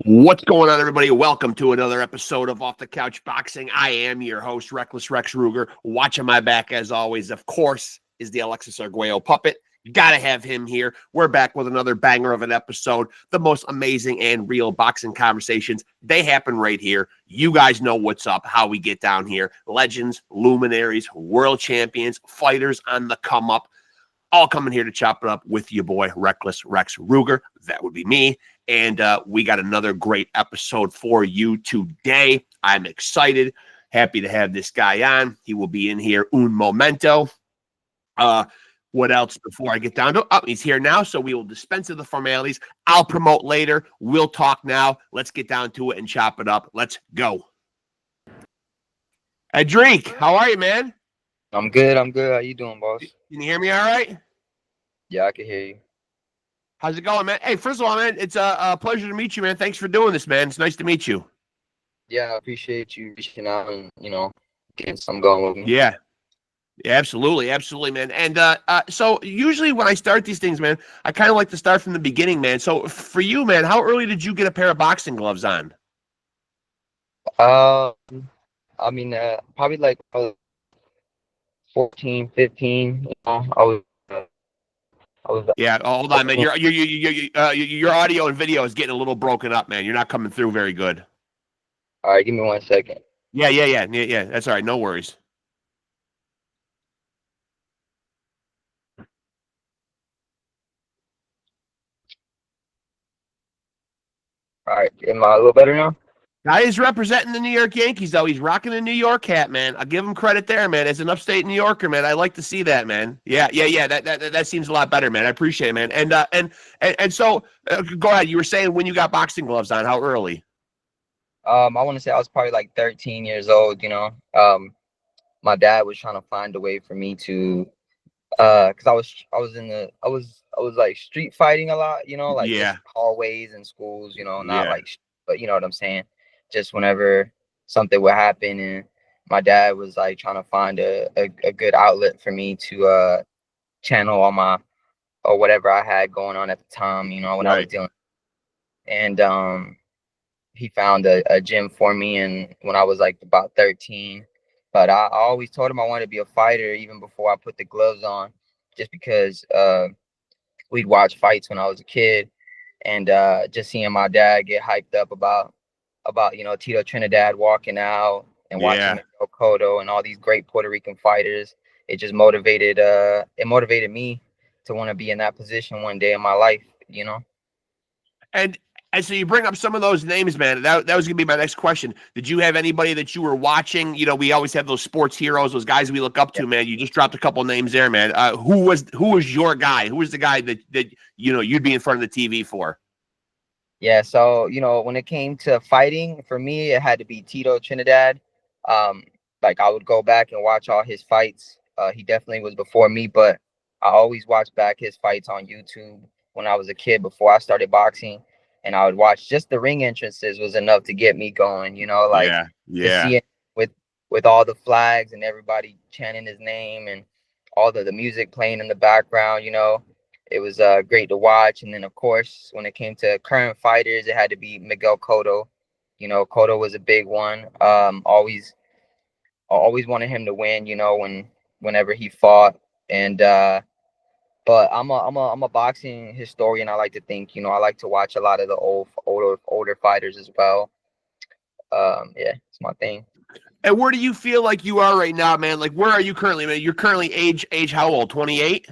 What's going on, everybody? Welcome to another episode of Off the Couch Boxing. I am your host, Reckless Rexx Ruger. Watching my back, as always, of course, is the Alexis Arguello puppet. Gotta have him here. We're back with another banger of an episode. The most amazing and real boxing conversations, they happen right here. You guys know what's up, how we get down here. Legends, luminaries, world champions, fighters on the come up, all coming here to chop it up with your boy, Reckless Rexx Ruger. That would be me. And we got another great episode for you today. I'm excited. Happy to have this guy on. He will be in here un momento. What else before I get down to it? Oh, he's here now, so we will dispense of the formalities. I'll promote later. We'll talk now. Let's get down to it and chop it up. Let's go. EDRIECH, how are you, man? I'm good. How you doing, boss? Can you hear me all right? Yeah, I can hear you. How's it going, man? Hey, first of all, man, it's a pleasure to meet you, man. Thanks for doing this, man. It's nice to meet you. Yeah, I appreciate you reaching out and, getting something going with me. Yeah, absolutely, man. And so usually when I start these things, man, I kind of like to start from the beginning, man. So for you, man, how early did you get a pair of boxing gloves on? Probably like 14, 15. Yeah, hold on, man. Your audio and video is getting a little broken up, man. You're not coming through very good. All right, give me 1 second. Yeah. That's all right. No worries. All right, am I a little better now? Guy is representing the New York Yankees, though. He's rocking the New York hat, man. I'll give him credit there, man. As an upstate New Yorker, man, I like to see that, man. Yeah. That seems a lot better, man. I appreciate it, man. And so, go ahead. You were saying when you got boxing gloves on, how early? I want to say I was probably like 13 years old. My dad was trying to find a way for me to, because I was like street fighting a lot, like just hallways and schools, not like, but you know what I'm saying. Just whenever something would happen, and my dad was like trying to find a good outlet for me to channel all my or whatever I had going on at the time, when I was dealing. And he found a gym for me, and when I was like about 13. But I always told him I wanted to be a fighter even before I put the gloves on, just because we'd watch fights when I was a kid, and just seeing my dad get hyped up about Tito Trinidad walking out and watching Miguel Cotto and all these great Puerto Rican fighters. It just motivated me to want to be in that position one day in my life, And so you bring up some of those names, man. That was gonna be my next question. Did you have anybody that you were watching? We always have those sports heroes, those guys we look up to, man. You just dropped a couple names there, man. Who was your guy? Who was the guy that you'd be in front of the TV for? Yeah, so when it came to fighting, for me it had to be Tito Trinidad. Like I would go back and watch all his fights. He definitely was before me, but I always watched back his fights on YouTube when I was a kid before I started boxing, and I would watch just the ring entrances was enough to get me going. Just seeing with all the flags and everybody chanting his name and all the music playing in the background. It was great to watch. And then, of course, when it came to current fighters, it had to be Miguel Cotto. Cotto was a big one. Always wanted him to win, whenever he fought. And but I'm a boxing historian. I like to think, I like to watch a lot of the older fighters as well. Yeah, it's my thing. And where do you feel like you are right now, man? Like, where are you currently, man? You're currently age how old? 28?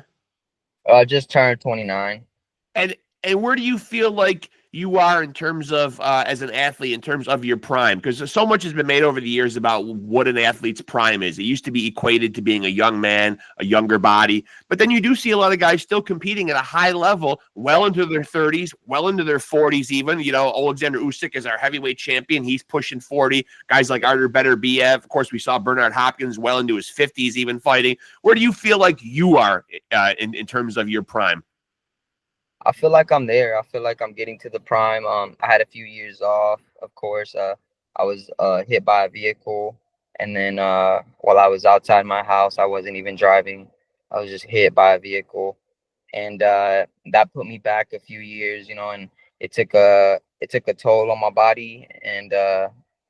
Just turned 29. And where do you feel like you are in terms of as an athlete, in terms of your prime? Because so much has been made over the years about what an athlete's prime is. It used to be equated to being a young man, a younger body. But then you do see a lot of guys still competing at a high level, well into their 30s, well into their 40s even. Alexander Usyk is our heavyweight champion. He's pushing 40. Guys like Artur Beterbiev. Of course, we saw Bernard Hopkins well into his 50s even fighting. Where do you feel like you are in terms of your prime? I feel like I'm there. I feel like I'm getting to the prime. I had a few years off, of course. I was hit by a vehicle, and then while I was outside my house, I wasn't even driving. I was just hit by a vehicle, and that put me back a few years, and it took it took a toll on my body, and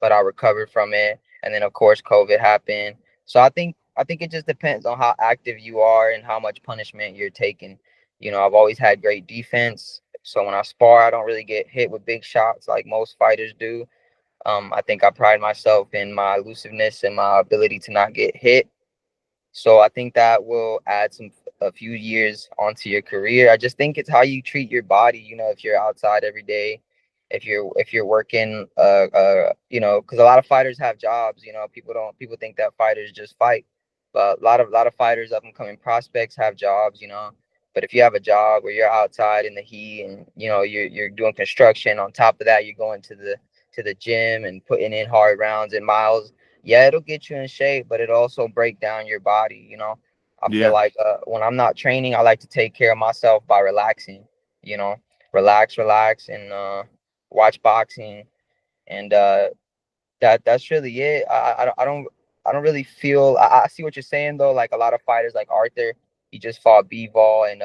but I recovered from it. And then of course COVID happened. So I think it just depends on how active you are and how much punishment you're taking. I've always had great defense, so when I spar, I don't really get hit with big shots like most fighters do. I think I pride myself in my elusiveness and my ability to not get hit. So I think that will add a few years onto your career. I just think it's how you treat your body. If you're outside every day, if you're working, because a lot of fighters have jobs. People think that fighters just fight, but a lot of fighters, up and coming prospects, have jobs. But if you have a job where you're outside in the heat and you're doing construction, on top of that, you're going to the gym and putting in hard rounds and miles. Yeah, it'll get you in shape, but it'll also break down your body. I feel Yeah. like when I'm not training, I like to take care of myself by relaxing. Relax, and watch boxing, and that's really it. I don't really feel. I see what you're saying though. Like a lot of fighters, like Arthur, he just fought Bivol, and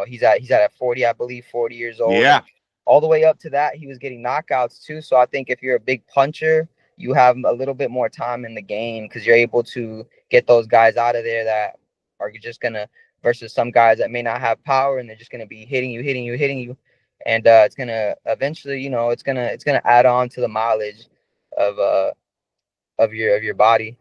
he's at 40, I believe, 40 years old, Yeah. and all the way up to that, he was getting knockouts too. So I think if you're a big puncher, you have a little bit more time in the game because you're able to get those guys out of there that are just gonna, versus some guys that may not have power and they're just gonna be hitting you, and it's gonna eventually, it's gonna add on to the mileage of your body.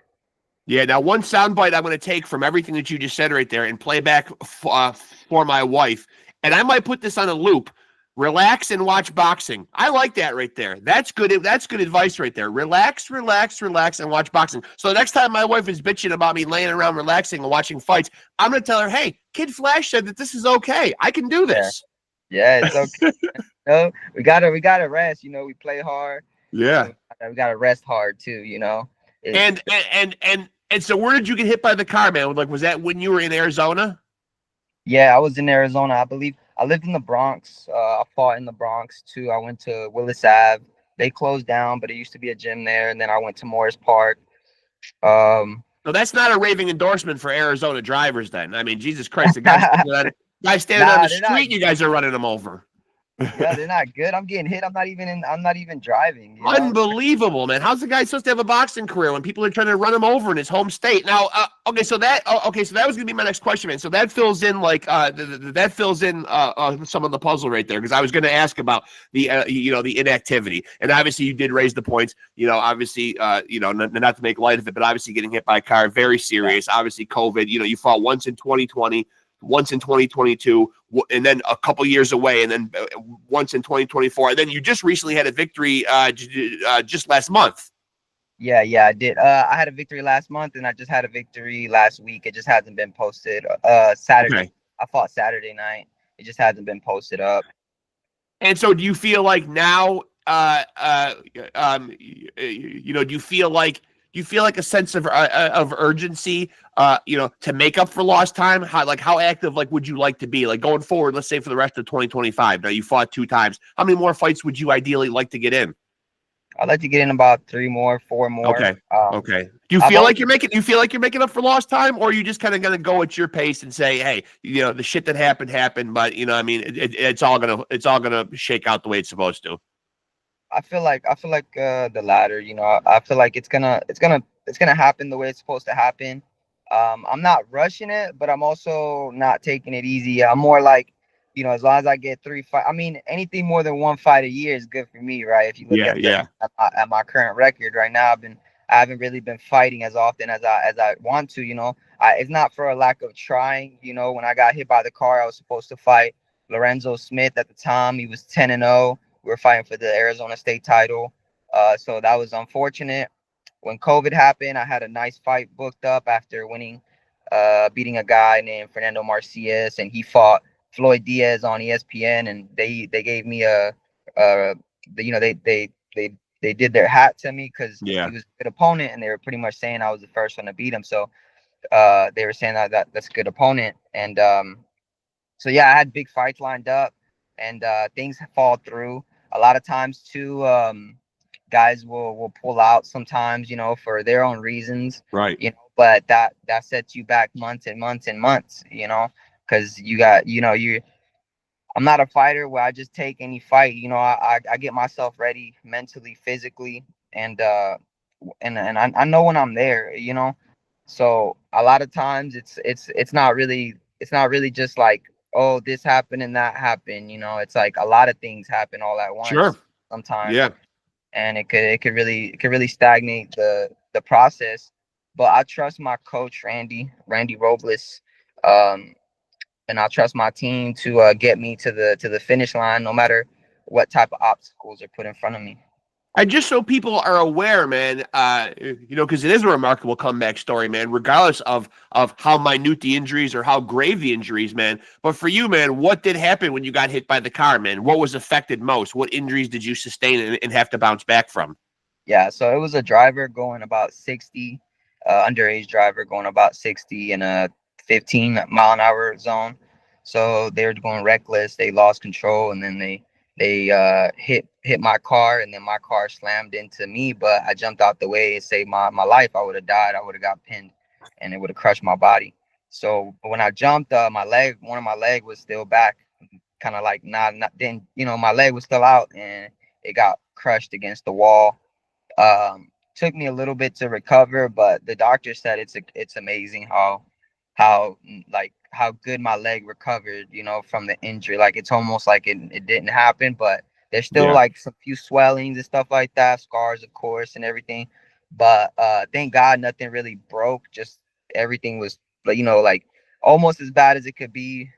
Yeah. Now, one soundbite I'm going to take from everything that you just said right there and play back for my wife, and I might put this on a loop. Relax and watch boxing. I like that right there. That's good. That's good advice right there. Relax, and watch boxing. So the next time my wife is bitching about me laying around relaxing and watching fights, I'm going to tell her, hey, Kid Flash said that this is okay. I can do Yeah, this. yeah, it's okay. No, we gotta rest. We play hard, Yeah. and we gotta rest hard too. It, And so where did you get hit by the car, man? Like, was that when you were in Arizona? yeah, I was in Arizona. I believe I lived in the Bronx. I fought in the Bronx too. I went to Willis Ave. They closed down, but it used to be a gym there. And then I went to Morris Park. Um, No, that's not a raving endorsement for Arizona drivers. Then I mean, Jesus Christ, the guy standing on nah, the they're not. street, you guys are running him over. Yeah, they're not good. I'm getting hit. I'm not even driving. Unbelievable, man. How's the guy supposed to have a boxing career when people are trying to run him over in his home state? Now, so that was gonna be my next question, man. So that fills in some of the puzzle right there because I was gonna ask about the inactivity, and obviously you did raise the points. Obviously, not to make light of it, but obviously getting hit by a car, very serious. Obviously, COVID. You fought once in 2020. Once in 2022, and then a couple years away, and then once in 2024, and then you just recently had a victory just last month. Yeah, I did. I had a victory last month, and I just had a victory last week. It just hasn't been posted. Saturday. Okay. I fought Saturday night. It just hasn't been posted up. And so, do you feel like now, do you feel like a sense of urgency, to make up for lost time? How active would you like to be going forward? Let's say for the rest of 2025. Now you fought 2 times. How many more fights would you ideally like to get in? I'd like to get in about 3 more, 4 more. Okay. Okay. Do you feel like you're making? Do you feel like you're making up for lost time, or are you just kind of gonna go at your pace and say, hey, the shit that happened, but it's all gonna shake out the way it's supposed to. I feel like the latter. I feel like it's gonna happen the way it's supposed to happen. I'm not rushing it, but I'm also not taking it easy. I'm more like, as long as I get 3 fight. I mean, anything more than 1 fight a year is good for me, right? If you look at my current record right now, I haven't really been fighting as often as I want to. It's not for a lack of trying. When I got hit by the car, I was supposed to fight Lorenzo Smith at the time. He was 10-0. We were fighting for the Arizona State title. So that was unfortunate. When COVID happened, I had a nice fight booked up after beating a guy named Fernando Marcias, and he fought Floyd Diaz on ESPN, and they gave me they did their hat to me because he was a good opponent, and they were pretty much saying I was the first one to beat him. So they were saying that's a good opponent, and so yeah, I had big fights lined up, and things fall through. A lot of times too, guys will pull out sometimes, for their own reasons. Right. But that sets you back months and months and months, because you got, I'm not a fighter where I just take any fight. You know, I get myself ready mentally, physically, and I know when I'm there. You know, so a lot of times it's not really just like, oh, this happened and that happened. You know, it's like a lot of things happen all at Sure. once sometimes, Yeah. and it could really stagnate the process. But I trust my coach Randy Robles. Um, and I trust my team to get me to the finish line, no matter what type of obstacles are put in front of me. And just so people are aware, man, because it is a remarkable comeback story, man, regardless of how minute the injuries or how grave the injuries, man. But for you, man, what did happen when you got hit by the car, man? What was affected most? What injuries did you sustain and have to bounce back from? Yeah, so it was a driver going about 60, underage driver going about 60 in a 15-mile-an-hour zone. So they were going reckless. They lost control, and then they hit my car, and then my car slammed into me. But I jumped out the way and saved my life. I would have died. I would have got pinned, and it would have crushed my body. So when I jumped, one of my leg was still back, kind of like not then. You know, my leg was still out, and it got crushed against the wall. Took me a little bit to recover, but the doctor said it's amazing how good my leg recovered, you know, from the injury. Like it's almost like it didn't happen, but there's still Yeah. like some few swellings and stuff like that, scars of course and everything. But thank God nothing really broke. Just everything was, you know, like almost as bad as it could be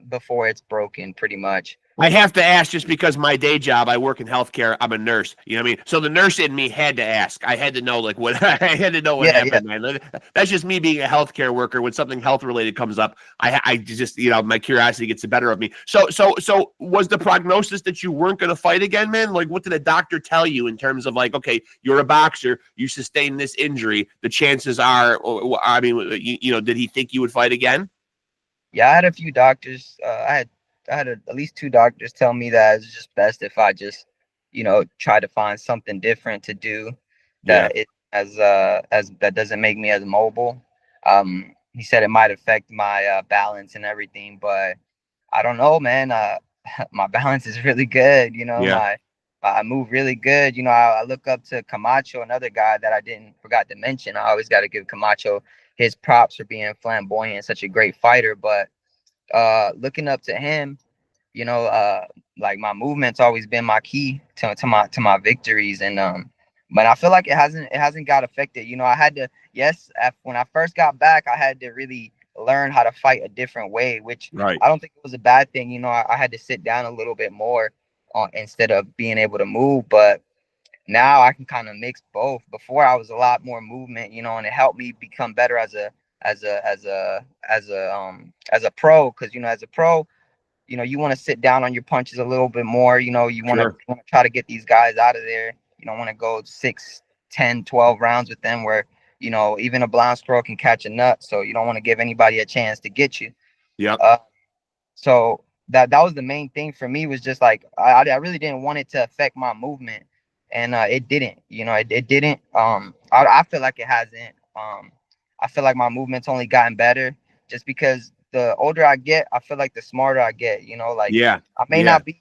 before it's broken, pretty much. I have to ask just because my day job, I work in healthcare. I'm a nurse. You know what I mean? So the nurse in me had to ask. I had to know like what I had to know what Yeah, yeah. happened, man. That's just me being a healthcare worker. When something health related comes up, I just my curiosity gets the better of me. So was the prognosis that you weren't going to fight again, man? Like what did the doctor tell you in terms of like, okay, you're a boxer, you sustained this injury, the chances are, I mean, did he think you would fight again? Yeah, I had a few doctors. I had at least two doctors tell me that it's just best if I just, you know, try to find something different to do Yeah, that it as that doesn't make me as mobile. He said it might affect my balance and everything, but I don't know, man. My balance is really good. You know, yeah, I move really good. You know, I look up to Camacho, another guy that I didn't forgot to mention. I always got to give Camacho his props for being flamboyant, such a great fighter. But looking up to him, you know, like my movement's always been my key to my victories, and but I feel like it hasn't got affected. You know, I had to when I first got back, I had to really learn how to fight a different way, which right. I don't think it was a bad thing. You know, I had to sit down a little bit more instead of being able to move, but now I can kind of mix both. Before I was a lot more movement, you know, and it helped me become better as a pro, because you know, as a pro, you know, you want to sit down on your punches a little bit more. You know, you want Sure. to try to get these guys out of there. You don't want to go 6, 10, 12 rounds with them where, you know, even a blind squirrel can catch a nut. So you don't want to give anybody a chance to get you. Yep. Uh, so that was the main thing for me, was just like I really didn't want it to affect my movement, and it didn't. You know, it didn't. I feel like it hasn't. I feel like my movement's only gotten better, just because the older I get, I feel like the smarter I get. You know, like Yeah. I may Yeah. not be.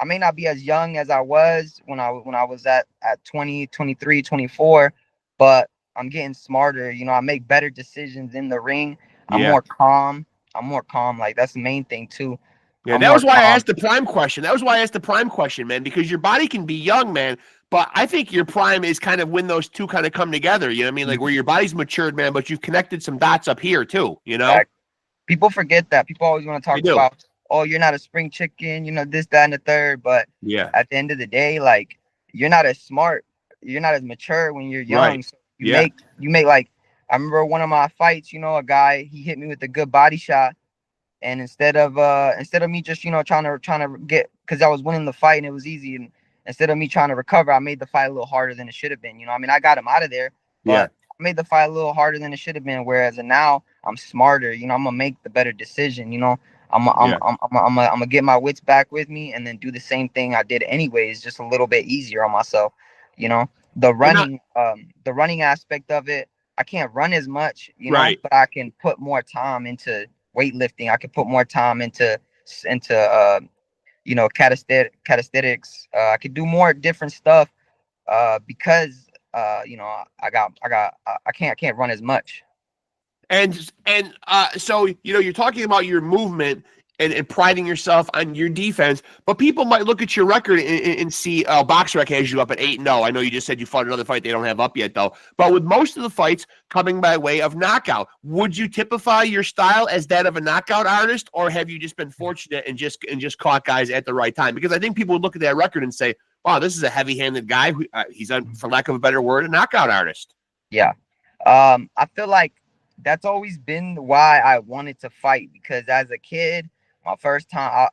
I may not be as young as I was when I was at 20, 23, 24, but I'm getting smarter. You know, I make better decisions in the ring. I'm Yeah. more calm. I'm more calm. Like that's the main thing too. Yeah, I'm that more was why I calm. asked the prime question. That was why I asked the prime question, man, because your body can be young, man, but I think your prime is kind of when those two kind of come together. You know what I mean? Like where your body's matured, man, but you've connected some dots up here too, you know? Exactly. People forget that. People always want to They talk do. about, oh, you're not a spring chicken, you know, this, that, and the third. But Yeah. at the end of the day, like you're not as smart, you're not as mature when you're Right. young. So Yeah. you make like I remember one of my fights, you know, a guy he hit me with a good body shot. And instead of me just, you know, trying to get, because I was winning the fight and it was easy, and instead of me trying to recover, I made the fight a little harder than it should have been. You know, I mean, I got him out of there, Yeah. but I made the fight a little harder than it should have been. Whereas now I'm smarter. You know, I'm gonna make the better decision. You know, Yeah. I'm gonna get my wits back with me and then do the same thing I did anyways, just a little bit easier on myself. You know, And not the running aspect of it, I can't run as much, you know, right. but I can put more time into weightlifting. I could put more time into calisthenics. I could do more different stuff because I can't run as much. So you're talking about your movement and priding yourself on your defense, but people might look at your record and see BoxRec has you up at 8-0. I know you just said you fought another fight they don't have up yet though, but with most of the fights coming by way of knockout, would you typify your style as that of a knockout artist, or have you just been fortunate and just caught guys at the right time? Because I think people would look at that record and say, wow, this is a heavy-handed guy. He's for lack of a better word, a knockout artist. Yeah. I feel like that's always been why I wanted to fight, because as a kid, my first time,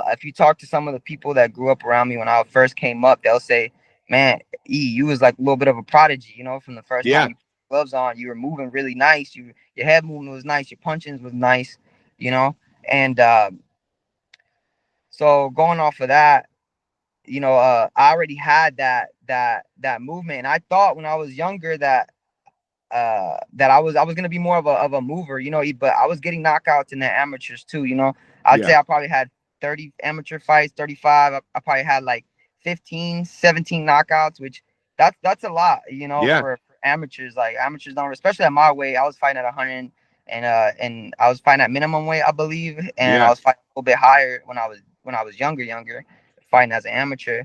if you talk to some of the people that grew up around me when I first came up, they'll say, man, you was like a little bit of a prodigy, from the first time you put gloves on. You were moving really nice. Your head movement was nice. Your punchings was nice, and so going off of that, I already had that movement. And I thought when I was younger that I was gonna be more of a mover, but I was getting knockouts in the amateurs too, I'd say I probably had 30 amateur fights, 35. I probably had like 15, 17 knockouts, which that's a lot, for amateurs. Like amateurs don't, especially at my weight. I was fighting at 100 and I was fighting at minimum weight, I believe, and I was fighting a little bit higher when I was younger, fighting as an amateur.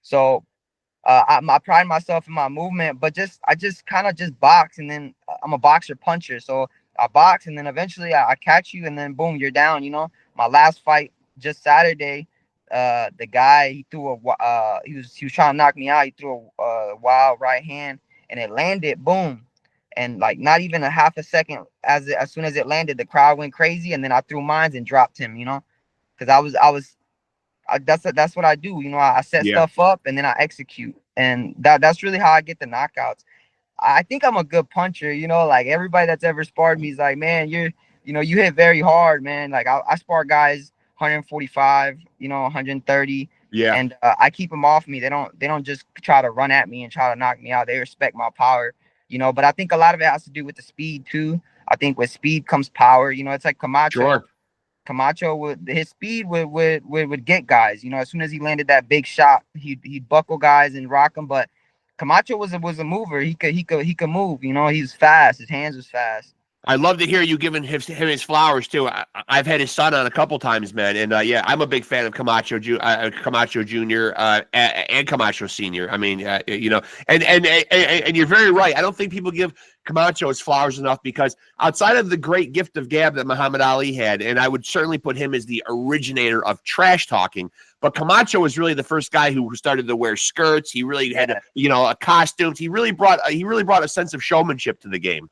So I pride myself in my movement, but I just kind of just box, and then I'm a boxer puncher. So I box, and then eventually I catch you, and then boom, you're down. My last fight just Saturday, the guy, he threw he was trying to knock me out. He threw a wild right hand, and it landed, boom, and like not even a half a second as soon as it landed, the crowd went crazy, and then I threw mines and dropped him. Because that's what I do. I set stuff up and then I execute, and that's really how I get the knockouts. I think I'm a good puncher. Like everybody that's ever sparred me is like, man, you hit very hard, man. Like I spar guys 145, 130. Yeah. And I keep them off me. They don't just try to run at me and try to knock me out. They respect my power, but I think a lot of it has to do with the speed too. I think with speed comes power. It's like Camacho. Sure. Camacho his speed would get guys. As soon as he landed that big shot, he'd buckle guys and rock them. But Camacho was a mover. He could move. He was fast. His hands was fast. I love to hear you giving him his flowers too. I've had his son on a couple times, man, and I'm a big fan of Camacho Jr. And Camacho Sr. I mean, and you're very right. I don't think people give Camacho his flowers enough, because outside of the great gift of gab that Muhammad Ali had, and I would certainly put him as the originator of trash talking, but Camacho was really the first guy who started to wear skirts. He really had a costumes. He really brought a sense of showmanship to the game.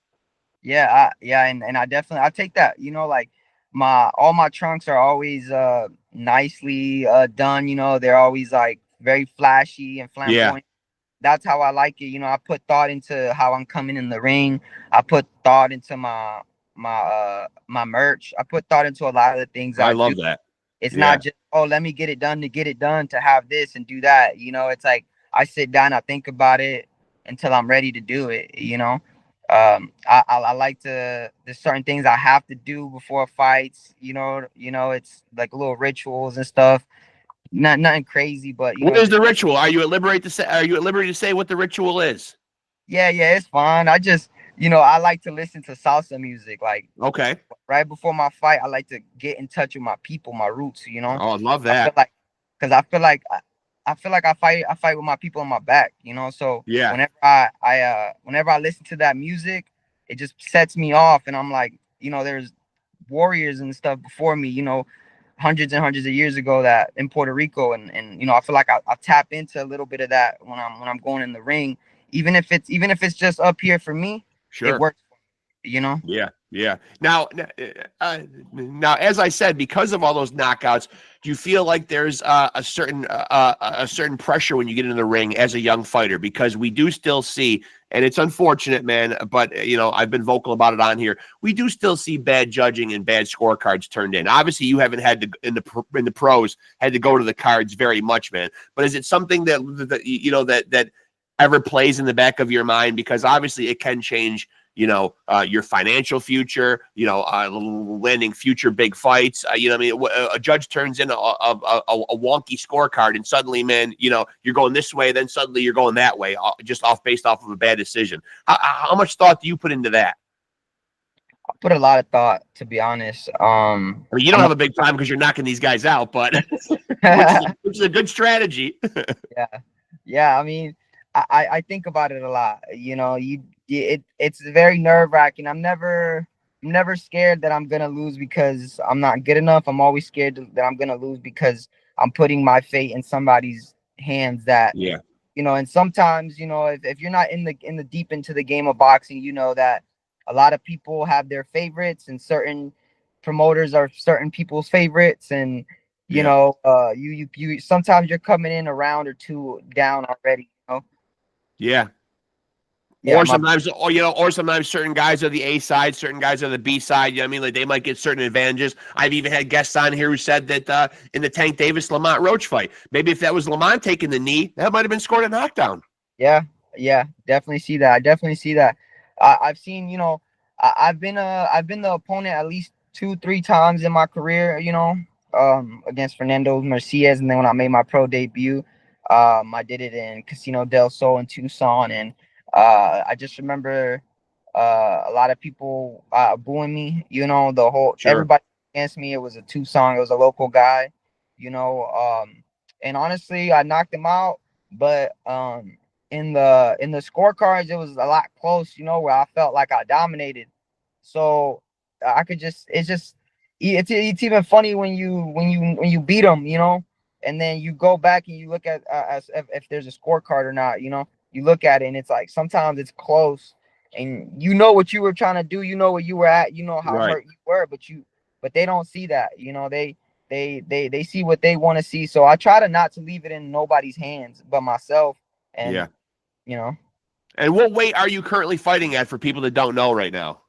Yeah, and I definitely take that. Like all my trunks are always nicely done. They're always like very flashy and flamboyant. That's how I like it. I put thought into how I'm coming in the ring. I put thought into my merch. I put thought into a lot of the things I love do. that. It's not just, let me get it done to get it done, to have this and do that. It's like I sit down, I think about it until I'm ready to do it. I like there's certain things I have to do before fights. It's like little rituals and stuff. Nothing crazy, but what is the ritual? Are you at liberty to say what the ritual is? Yeah, it's fine. I just, I like to listen to salsa music. Like, okay, right before my fight, I like to get in touch with my people, my roots. Oh, I love that. I feel like I fight with my people on my back. So whenever I listen to that music, it just sets me off, and I'm like, there's warriors and stuff before me, hundreds and hundreds of years ago that in Puerto Rico, and I feel like I tap into a little bit of that when I'm going in the ring, even if it's just up here for me. Sure. It works. Yeah. Now, as I said, because of all those knockouts, do you feel like there's a certain pressure when you get into the ring as a young fighter? Because we do still see, and it's unfortunate, man, but I've been vocal about it on here. We do still see bad judging and bad scorecards turned in. Obviously, you haven't had to in the pros had to go to the cards very much, man. But is it something that ever plays in the back of your mind? Because obviously, it can change your financial future, landing future big fights. A judge turns in a wonky scorecard, and suddenly, man, you're going this way, then suddenly you're going that way, just based off of a bad decision. How much thought do you put into that? I put a lot of thought, to be honest. I mean, you don't have a big time because you're knocking these guys out, but which is a good strategy. Yeah. I mean, I think about it a lot. It's very nerve-wracking. I'm never scared that I'm gonna lose because I'm not good enough. I'm always scared that I'm gonna lose because I'm putting my fate in somebody's hands. And sometimes, if you're not in the deep into the game of boxing, you know that a lot of people have their favorites, and certain promoters are certain people's favorites, and you sometimes you're coming in a round or two down already. Yeah. Or sometimes certain guys are the A side, certain guys are the B side. Like they might get certain advantages. I've even had guests on here who said that in the Tank Davis Lamont Roach fight, maybe if that was Lamont taking the knee, that might have been scored a knockdown. Yeah, definitely see that. I definitely see that. I've seen, I've been the opponent at least 2-3 times in my career, against Fernando Merciez, and then when I made my pro debut, I did it in Casino del Sol in Tucson, and I just remember a lot of people booing me, everybody against me. It was a Tucson, it was a local guy, and honestly, I knocked him out, but in the scorecards, it was a lot close, where I felt like I dominated. So I could it's even funny when you beat them, and then you go back and you look at as if there's a scorecard or not, you look at it and it's like sometimes it's close, and what you were trying to do, where you were at, how hurt you were, but they don't see that, they see what they want to see. So I try to not to leave it in nobody's hands but myself. And And what weight are you currently fighting at for people that don't know right now?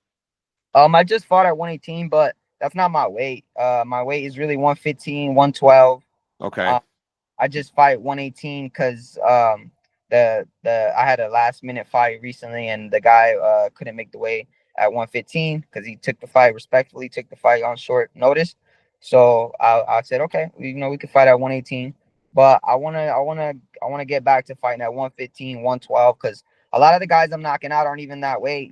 I just fought at 118, but that's not my weight. My weight is really 115, 112. Okay. I just fight 118 because I had a last minute fight recently, and the guy couldn't make the weight at 115 because he took the fight on short notice. So I said, okay, we could fight at 118, but I wanna get back to fighting at 115, 112 because a lot of the guys I'm knocking out aren't even that weight.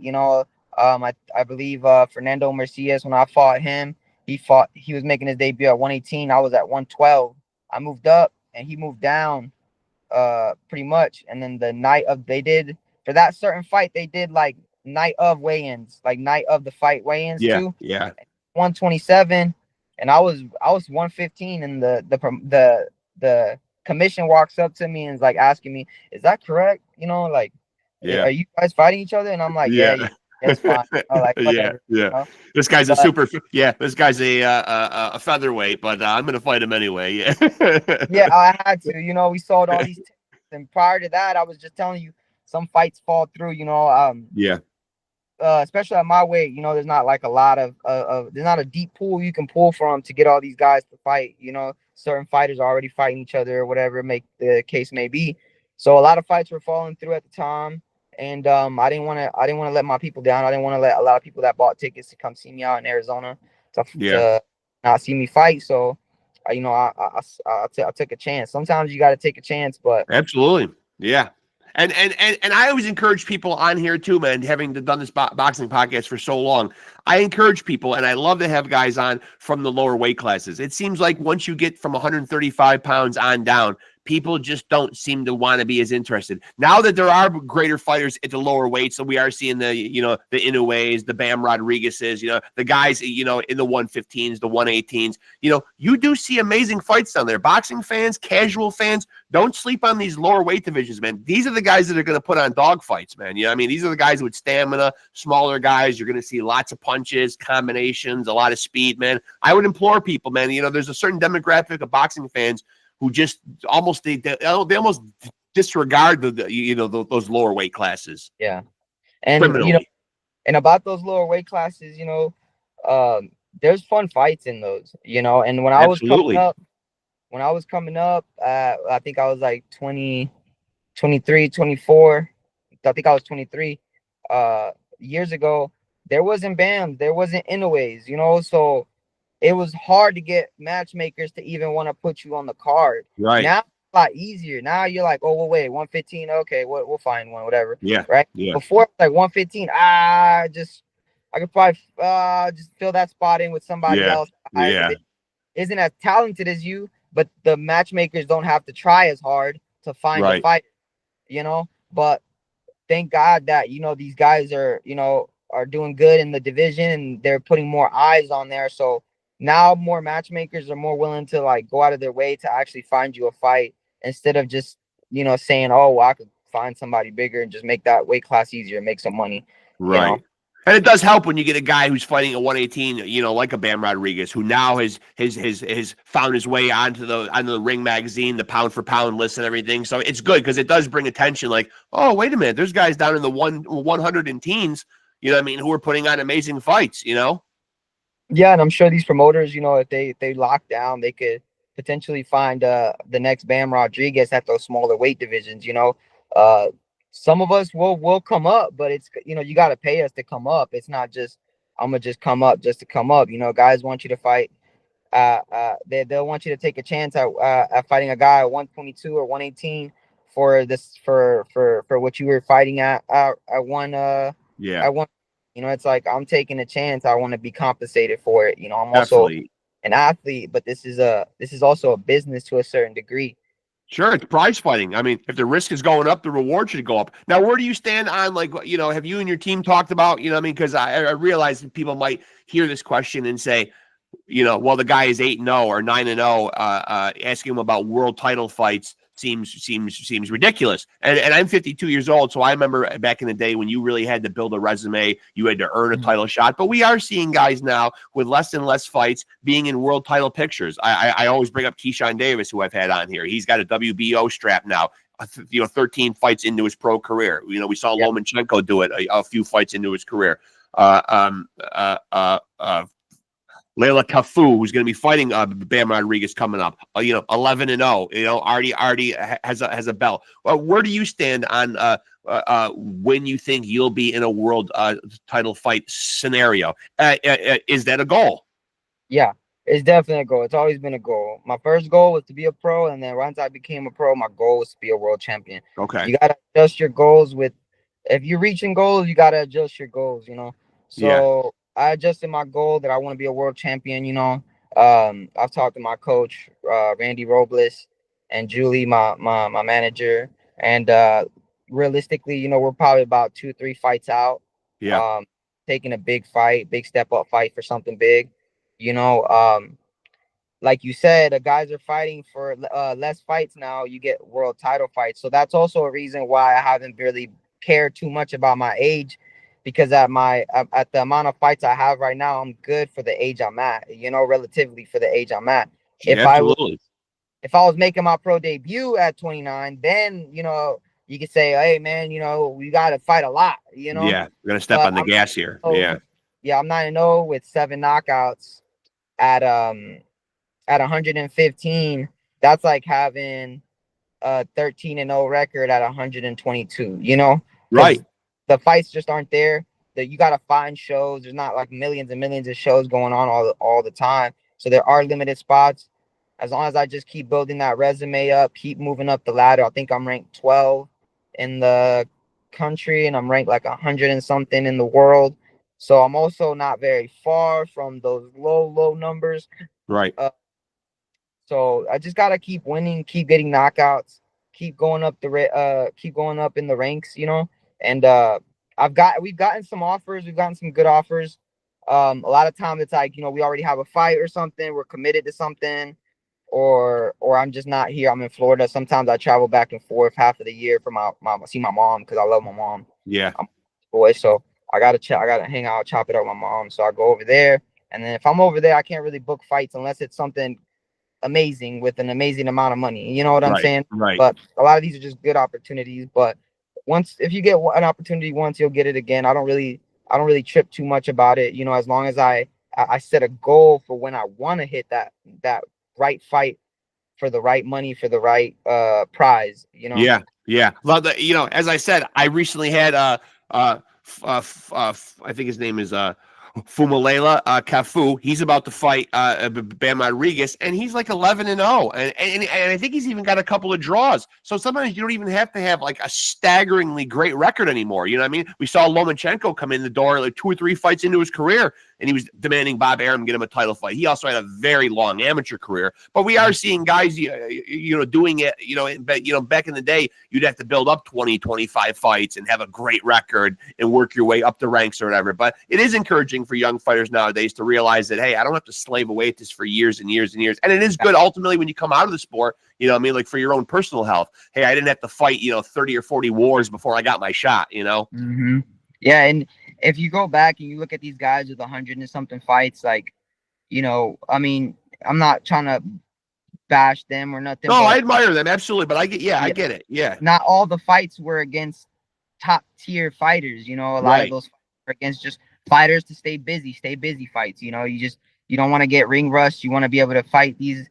I believe Fernando Merciez, when I fought him, he was making his debut at 118. I was at 112. I moved up and he moved down pretty much. And then the night of for that certain fight, they did like night of weigh-ins, like night of the fight weigh-ins too. Yeah. 127, and I was 115, and the commission walks up to me and is like asking me, "Is that correct? Are you guys fighting each other?" And I'm like, yeah. It's fine. Whatever, This guy's this guy's a featherweight, but I'm gonna fight him anyway. Yeah, I had to. We sold all these tickets, and prior to that, I was just telling you, some fights fall through. Especially at my weight, there's not like a lot of there's not a deep pool you can pull from to get all these guys to fight. Certain fighters are already fighting each other or whatever the case may be. So a lot of fights were falling through at the time. And I didn't want to let my people down. I didn't want to let a lot of people that bought tickets to come see me out in Arizona to not see me fight. So, I took a chance. Sometimes you got to take a chance, but absolutely, yeah. And I always encourage people on here too, man. Having done this boxing podcast for so long, I encourage people, and I love to have guys on from the lower weight classes. It seems like once you get from 135 pounds on down, people just don't seem to want to be as interested. Now that there are greater fighters at the lower weight, so we are seeing the Inoues, the Bam Rodriguez's, the guys, in the 115s, the 118s. You do see amazing fights down there. Boxing fans, casual fans, don't sleep on these lower weight divisions, man. These are the guys that are going to put on dog fights, man. These are the guys with stamina, smaller guys. You're going to see lots of punches, combinations, a lot of speed, man. I would implore people, man, there's a certain demographic of boxing fans who just almost they almost disregard those lower weight classes. Yeah, and and about those lower weight classes, there's fun fights in those, And when I was coming up, I think I was like 20, 23, 24. I think I was 23. years ago, there wasn't Bams, there wasn't Inoues, you know, so it was hard to get matchmakers to even want to put you on the card. Right. Now it's a lot easier. Now you're like, oh, well, wait, 115, okay, we'll find one, whatever. Yeah. Right. Yeah. Before, like 115, I could probably just fill that spot in with somebody else. Yeah. Isn't as talented as you, but the matchmakers don't have to try as hard to find a fighter, you know. But thank God that, you know, these guys are, you know, are doing good in the division and they're putting more eyes on there. So now more matchmakers are more willing to like go out of their way to actually find you a fight instead of just, you know, saying, oh, well, I could find somebody bigger and just make that weight class easier and make some money. Right. You know? And it does help when you get a guy who's fighting at 118, you know, like a Bam Rodriguez, who now has found his way onto the Ring magazine, the pound for pound list and everything. So it's good because it does bring attention. Like, oh, wait a minute, there's guys down in the 100 and teens, you know what I mean, who are putting on amazing fights, you know? Yeah, and I'm sure these promoters, you know, if they lock down, they could potentially find the next Bam Rodriguez at those smaller weight divisions, you know. Some of us will come up, but it's, you know, you got to pay us to come up. It's not just I'm gonna just come up just to come up. You know, guys want you to fight. They'll want you to take a chance at fighting a guy at 122 or 118 for this for what you were fighting at one at one. You know, it's like I'm taking a chance. I want to be compensated for it. You know, I'm also an athlete, but this is also a business to a certain degree. Sure, it's prize fighting. I mean, if the risk is going up, the reward should go up. Now, where do you stand on, like, you know, have you and your team talked about, you know what I mean? Because I realize that people might hear this question and say, you know, well, the guy is 8-0 or 9-0. Asking him about world title fights seems ridiculous. And I'm 52 years old, so I remember back in the day when you really had to build a resume, you had to earn a title shot. But we are seeing guys now with less and less fights being in world title pictures. I always bring up Keyshawn Davis, who I've had on here. He's got a WBO strap now. 13 fights into his pro career. You know, we saw Lomachenko do it a few fights into his career. Layla Cafu, who's going to be fighting Bam Rodriguez coming up, 11-0. You know, already has a belt. Where do you stand on when you think you'll be in a world title fight scenario? Is that a goal? Yeah, it's definitely a goal. It's always been a goal. My first goal was to be a pro, and then once I became a pro, my goal was to be a world champion. Okay. You gotta adjust your goals if you're reaching goals, you gotta adjust your goals. You know, so. I adjusted my goal that I want to be a world champion. You know, I've talked to my coach, Randy Robles, and Julie, my manager, and realistically, you know, we're probably about 2-3 fights out. Yeah. Taking a big step up fight for something big. You know, like you said, the guys are fighting for less fights now. You get world title fights, so that's also a reason why I haven't really cared too much about my age. Because at the amount of fights I have right now, I'm good for the age I'm at, you know, relatively for the age I'm at. If I was making my pro debut at 29, then, you know, you could say, hey man, you know, we got to fight a lot, you know. Yeah, we're going to step on the gas here. Yeah, I'm 9-0 with 7 knockouts at 115. That's like having a 13-0 record at 122, you know. Right. The fights just aren't there. That you got to find shows. There's not like millions and millions of shows going on all the time. So there are limited spots. As long as I just keep building that resume up, keep moving up the ladder. I think I'm ranked 12 in the country, and I'm ranked like 100 and something in the world. So I'm also not very far from those low numbers. Right. So I just gotta keep winning, keep getting knockouts, keep going up in the ranks, you know. And we've gotten some offers, we've gotten some good offers. A lot of times it's like, you know, we already have a fight or something, we're committed to something, or I'm just not here. I'm in Florida. Sometimes I travel back and forth half of the year for see my mom because I love my mom. Yeah. I'm a boy, so I gotta hang out, chop it up with my mom. So I go over there, and then if I'm over there, I can't really book fights unless it's something amazing with an amazing amount of money. You know what I'm saying? Right. But a lot of these are just good opportunities. But if you get an opportunity once, you'll get it again. I don't really trip too much about it. You know, as long as I set a goal for when I want to hit that right fight for the right money, for the right prize, you know. Yeah. Well, you know, as I said, I recently had I think his name is Fumalela Cafu. He's about to fight Bam Rodriguez, and he's like 11-0, and I think he's even got a couple of draws. So sometimes you don't even have to have like a staggeringly great record anymore. You know what I mean? We saw Lomachenko come in the door like 2 or 3 fights into his career, and he was demanding Bob Arum get him a title fight. He also had a very long amateur career, but we are seeing guys, doing it. Back in the day, you'd have to build up 20, 25 fights and have a great record and work your way up the ranks or whatever. But it is encouraging for young fighters nowadays to realize that, hey, I don't have to slave away at this for years and years and years. And it is good ultimately when you come out of the sport, like for your own personal health. Hey, I didn't have to fight, 30 or 40 wars before I got my shot, Mm-hmm. Yeah, and if you go back and you look at these guys with 100 and something fights, like, I mean, I'm not trying to bash them or nothing. No, I admire them, absolutely. But I get it. Yeah. Not all the fights were against top tier fighters, a lot of those were against just fighters to stay busy fights. You don't want to get ring rust. You want to be able to fight these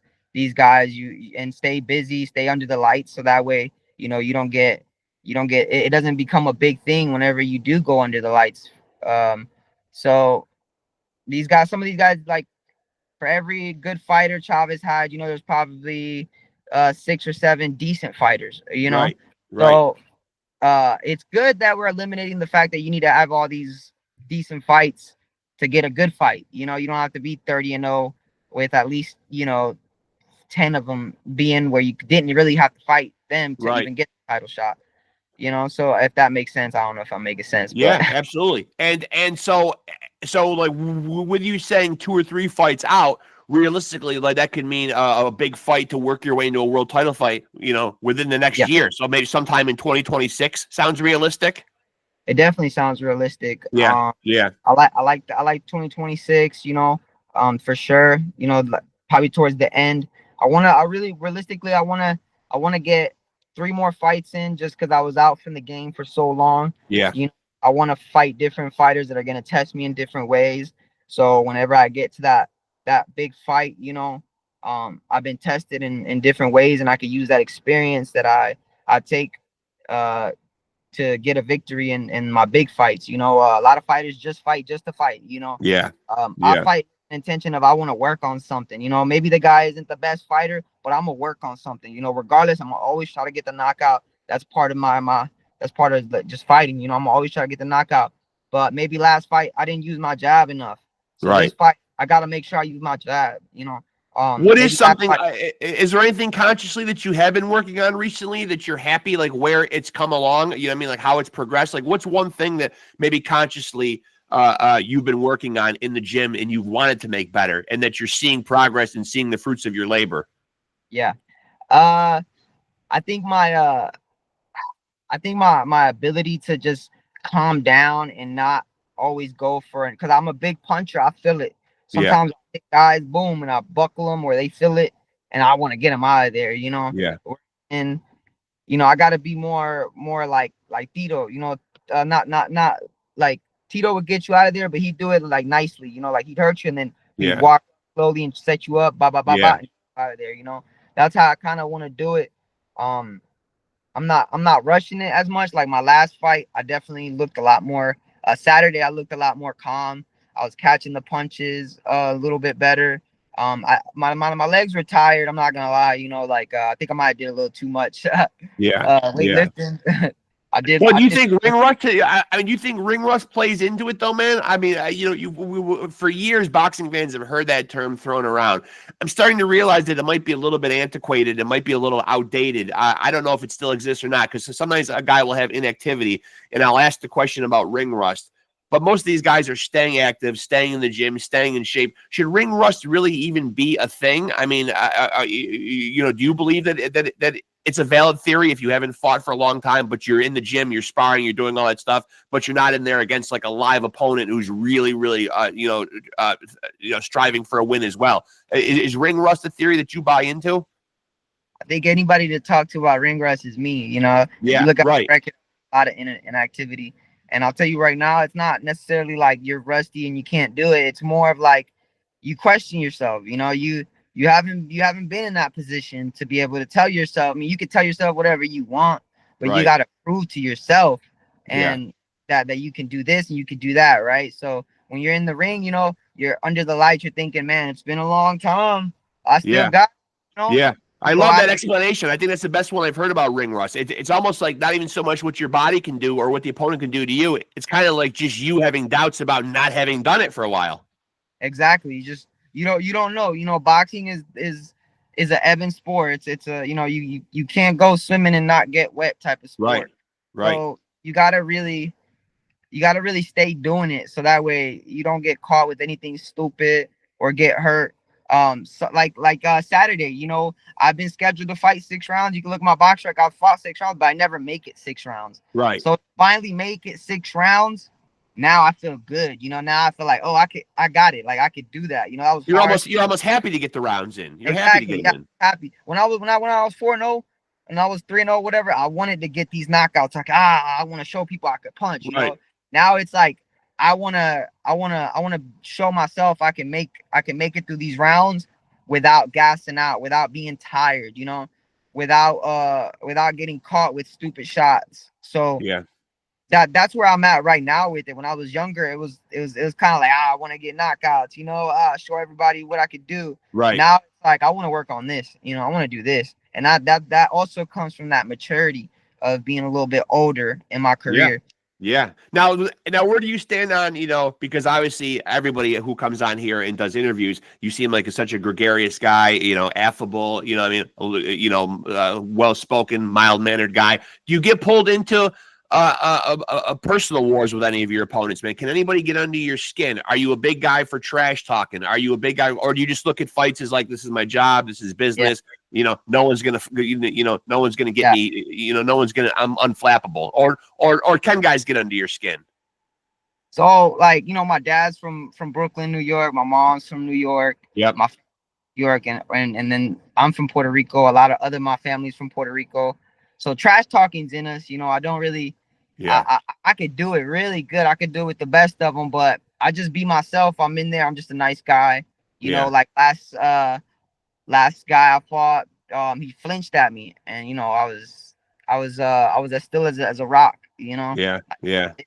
guys and stay busy, stay under the lights, so that way you don't get it doesn't become a big thing whenever you do go under the lights. So some of these guys, like, for every good fighter Chavez had, there's probably 6 or 7 decent fighters, Right. So it's good that we're eliminating the fact that you need to have all these decent fights to get a good fight. You don't have to be 30-0 with at least 10 of them being where you didn't really have to fight them to even get the title shot. So if that makes sense, I don't know if I'm making sense. Yeah, absolutely. And so like with you saying 2 or 3 fights out, realistically, like that could mean a big fight to work your way into a world title fight, within the next year. So maybe sometime in 2026 sounds realistic. It definitely sounds realistic. Yeah. Yeah. I like 2026, for sure. Probably towards the end. I want to get 3 more fights in just because I was out from the game for so long. Yeah. I want to fight different fighters that are going to test me in different ways. So whenever I get to that big fight, I've been tested in different ways, and I could use that experience that I take to get a victory in my big fights. A lot of fighters just fight just to fight. Yeah. I fight intention of I want to work on something. Maybe the guy isn't the best fighter, but I'm gonna work on something. Regardless, I'm gonna always try to get the knockout. That's part of that's part of just fighting. I'm gonna always try to get the knockout. But maybe last fight I didn't use my jab enough. So this fight I gotta make sure I use my jab. What is something? Is there anything consciously that you have been working on recently that you're happy, like where it's come along? You know what I mean? Like how it's progressed. Like what's one thing that maybe consciously you've been working on in the gym and you've wanted to make better, and that you're seeing progress and seeing the fruits of your labor? Yeah, I think my ability to just calm down and not always go for it, because I'm a big puncher. I feel it. Sometimes I hit guys, boom, and I buckle them where they feel it, and I want to get them out of there. Yeah. And I got to be more like Tito. Not like Tito would get you out of there, but he'd do it like nicely. Like he'd hurt you and then he'd walk slowly and set you up, and out of there. That's how I kind of want to do it. I'm not rushing it as much. Like my last fight, I definitely looked a lot more. Saturday, I looked a lot more calm. I was catching the punches a little bit better. My legs were tired. I'm not gonna lie. I think I might have did a little too much. Weightlifting. I did. Well, do you think ring rust? I mean, do you think ring rust plays into it, though, man? I mean, for years, boxing fans have heard that term thrown around. I'm starting to realize that it might be a little bit antiquated. It might be a little outdated. I don't know if it still exists or not, because sometimes a guy will have inactivity, and I'll ask the question about ring rust. But most of these guys are staying active, staying in the gym, staying in shape. Should ring rust really even be a thing? I mean, do you believe that it's a valid theory if you haven't fought for a long time, but you're in the gym, you're sparring, you're doing all that stuff, but you're not in there against like a live opponent who's really, really, striving for a win as well? Is ring rust a theory that you buy into? I think anybody to talk to about ring rust is me. You look at the record, a lot of inactivity. And I'll tell you right now, it's not necessarily like you're rusty and you can't do it. It's more of like you question yourself. You haven't been in that position to be able to tell yourself. I mean, you can tell yourself whatever you want, but you got to prove to yourself. And that you can do this and you can do that, right? So when you're in the ring, you're under the lights, you're thinking, man, it's been a long time. I still Yeah. got, Yeah. I you go love out. that explanation. I think that's the best one I've heard about ring rust. It's almost like not even so much what your body can do or what the opponent can do to you. It's kind of like just you having doubts about not having done it for a while. Exactly. You don't know. Boxing is a ebb and sport. It's a you can't go swimming and not get wet type of Right. sport. Right. So you gotta really stay doing it so that way you don't get caught with anything stupid or get hurt. So like Saturday, I've been scheduled to fight 6 rounds. You can look at my box record. I've fought 6 rounds, but I never make it 6 rounds. Right. So finally make it 6 rounds. Now I feel good. Now I feel like, oh, I got it. Like I could do that. That was You're hard. almost happy to get the rounds in. You're happy to Exactly. get Yeah, them in. happy. When I was 4-0 and I was 3-0, whatever, I wanted to get these knockouts. Like, I want to show people I could punch, Right. Now it's like I wanna show myself I can make it through these rounds without gassing out, without being tired, without getting caught with stupid shots. So Yeah. that's where I'm at right now with it. When I was younger, it was kind of like, I want to get knockouts, show everybody what I could do. Right. Now it's like I want to work on this, I want to do this. And that also comes from that maturity of being a little bit older in my career. Yeah. Now, where do you stand on, because obviously everybody who comes on here and does interviews, you seem like such a gregarious guy, affable, well-spoken, mild-mannered guy. Do you get pulled into personal wars with any of your opponents, man? Can anybody get under your skin? Are you a big guy for trash talking? Are you a big guy, or do you just look at fights as like, this is my job, this is business? Yeah. No one's gonna, no one's gonna get me. No one's gonna. I'm unflappable. Or can guys get under your skin? So like, my dad's from Brooklyn, New York. My mom's from New York. Yep. My New York, and then I'm from Puerto Rico. A lot of my family's from Puerto Rico. So trash talking's in us. I don't really. Yeah. I could do it really good. I could do it with the best of them, but I just be myself. I'm in there. I'm just a nice guy. Like last guy I fought, he flinched at me, and I was as still as a rock. Yeah. It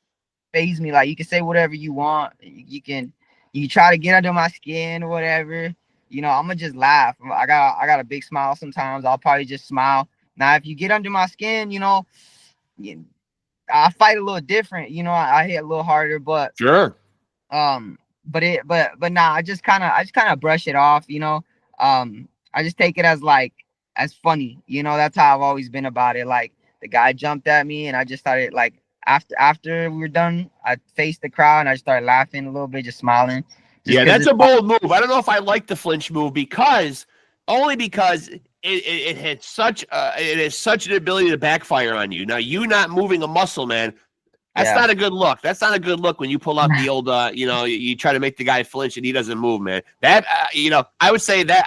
fazed me. Like, you can say whatever you want. You can try to get under my skin or whatever. I'm gonna just laugh. I got a big smile sometimes. I'll probably just smile. Now, if you get under my skin, I fight a little different. I hit a little harder, but Sure. but nah, I just kind of brush it off. I just take it as funny. That's how I've always been about it. Like, the guy jumped at me, and I just started, like, after we were done, I faced the crowd and I started laughing a little bit, just smiling. Yeah, that's a bold move. I don't know if I like the flinch move because it had it has such an ability to backfire on you. Now, you not moving a muscle, man, that's not a good look. That's not a good look when you pull out the old, you try to make the guy flinch and he doesn't move, man. That, I would say that,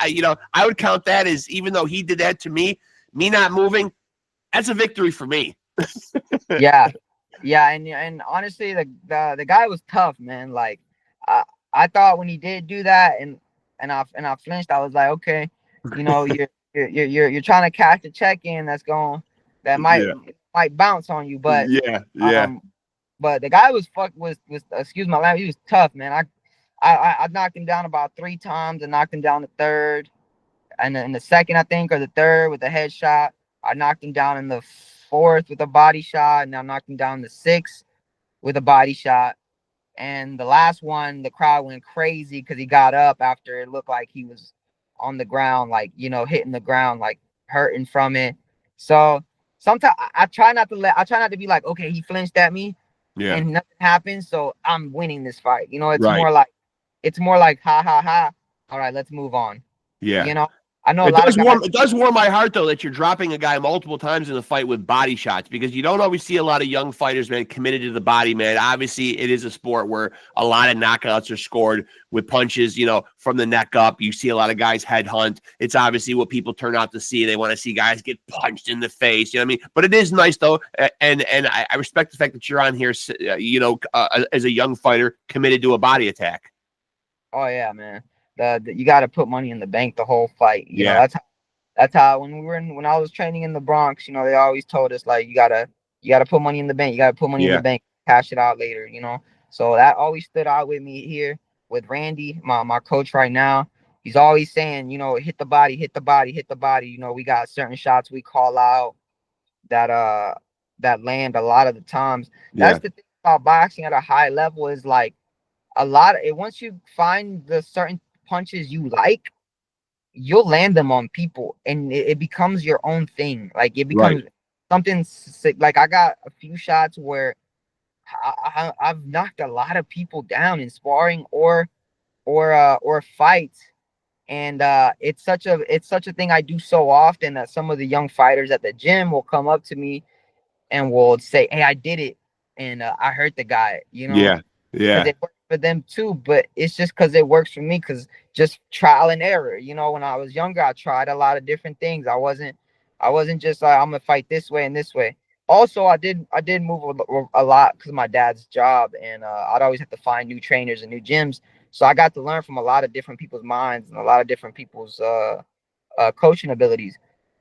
I would count that as, even though he did that to me not moving, that's a victory for me. Yeah, and honestly, the guy was tough, man. Like, I thought when he did do that and I flinched, I was like, okay, you're trying to cash a check in that might bounce on you, but but the guy was excuse my language, he was tough, man. I knocked him down about 3 times and knocked him down the third, and in the second, I think, or the third with a headshot. I knocked him down in the fourth with a body shot, and I knocked him down in the sixth with a body shot. And the last one, the crowd went crazy because he got up after it looked like he was on the ground, like, hitting the ground, like hurting from it. So sometimes I try not to be like, okay, he flinched at me and nothing happened, so I'm winning this fight. It's more like ha ha ha. All right, let's move on. Yeah. I know it does warm my heart, though, that you're dropping a guy multiple times in the fight with body shots, because you don't always see a lot of young fighters, man, committed to the body, man. Obviously, it is a sport where a lot of knockouts are scored with punches, from the neck up. You see a lot of guys headhunt. It's obviously what people turn out to see. They want to see guys get punched in the face. You know what I mean? But it is nice, though, and I respect the fact that you're on here, as a young fighter committed to a body attack. Oh yeah, man. You got to put money in the bank the whole fight. That's how when I was training in the Bronx, they always told us, like, you gotta put money in the bank. You gotta put money in the bank. cash it out later, you know. So that always stood out with me here with Randy, my coach right now. He's always saying, you know, hit the body, hit the body, hit the body. You know, we got certain shots we call out that that land a lot of the times. That's Yeah. the thing about boxing at a high level is like a lot of it. Once you find the certain punches you like, you'll land them on people, and it becomes your own thing. Like it Right. becomes something sick. Like I got a few shots where I've knocked a lot of people down in sparring or fights, and it's such a thing I do so often that some of the young fighters at the gym will come up to me and will say, "Hey, I did it, and I hurt the guy," you know, Yeah. because Yeah. it works for them too. But it's just because it works for me, because just trial and error. You know, when I was younger, I tried a lot of different things. I wasn't just like I'm gonna fight this way and this way. Also, I did move a lot because of my dad's job, and I'd always have to find new trainers and new gyms. So I got to learn from a lot of different people's minds and a lot of different people's coaching abilities.